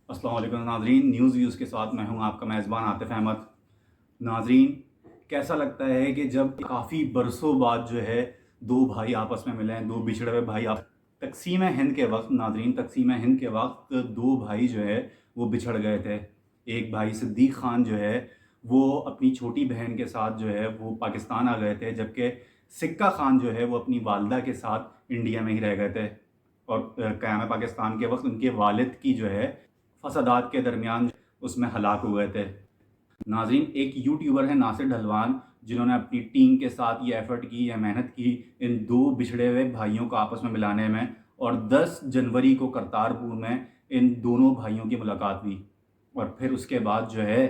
अस्सलाम वालेकुम नाजरीन, न्यूज़ व्यूज़ के साथ मैं हूं आपका मेज़बान आतिफ अहमद। नाजरीन, कैसा लगता है कि जब काफ़ी बरसों बाद जो है दो भाई आपस में मिले हैं, दो बिछड़े हुए भाई आप तकसीम हिंद के वक्त नाजरीन तकसीम हिंद के वक्त दो भाई जो है वो बिछड़ गए थे। एक भाई सिद्दीक खान जो है वो अपनी छोटी बहन के साथ जो है वो पाकिस्तान आ गए थे, जबकि सिक्का खान जो है वो अपनी वालदा के साथ इंडिया में ही रह गए थे। और क़याम पाकिस्तान के वक्त उनके वालिद की जो है फसादात के दरमियान उसमें हलाक हो गए थे। नाज़रीन, एक यूट्यूबर है नासिर ढलवान, जिन्होंने अपनी टीम के साथ ये एफ़र्ट की, यह मेहनत की इन दो बिछड़े हुए भाइयों को आपस में मिलाने में, और 10 जनवरी को करतारपुर में इन दोनों भाइयों की मुलाकात हुई। और फिर उसके बाद जो है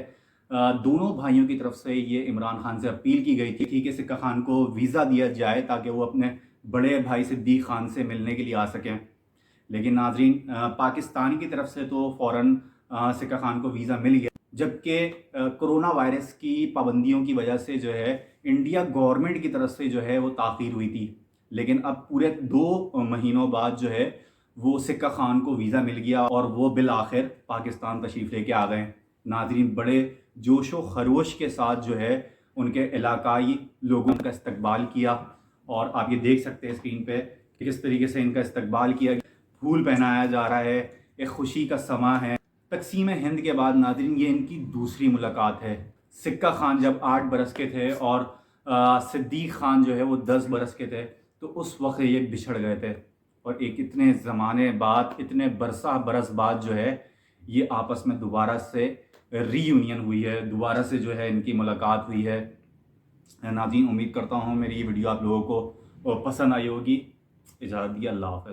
दोनों भाइयों की तरफ से ये इमरान खान से अपील की गई थी कि सिक्का खान को वीज़ा दिया जाए ताकि वो अपने बड़े भाई सिद्दीक खान से मिलने के लिए आ सकें। लेकिन नाजरीन, पाकिस्तान की तरफ से तो फ़ौरन सिक्का खान को वीज़ा मिल गया, जबकि कोरोना वायरस की पाबंदियों की वजह से जो है इंडिया गवर्नमेंट की तरफ से जो है वो ताख़ीर हुई थी। लेकिन अब पूरे 2 महीनों बाद जो है वो सिक्का खान को वीज़ा मिल गया और वो बिल आखिर पाकिस्तान तशरीफ़ लेके आ गए। नाजरीन, बड़े जोश व खरोश के साथ जो है उनके इलाकाई लोगों का इस्तकबाल किया, और आप ये देख सकते हैं स्क्रीन पे कि किस तरीके से इनका इस्तकबाल किया, फूल पहनाया जा रहा है, एक खुशी का समा है। तकसीम हिंद के बाद नाज़रीन ये इनकी दूसरी मुलाकात है। सिक्का खान जब 8 बरस के थे और सिद्दीक खान जो है वो 10 बरस के थे, तो उस वक्त ये बिछड़ गए थे, और एक इतने ज़माने बाद, इतने बरस बाद जो है ये आपस में दोबारा से रीयूनियन हुई है, दोबारा से जो है इनकी मुलाकात हुई है। नाज़रीन, उम्मीद करता हूँ मेरी ये वीडियो आप लोगों को पसंद आई होगी। इजाज़त दी, अल्लाह हाफ़िज़।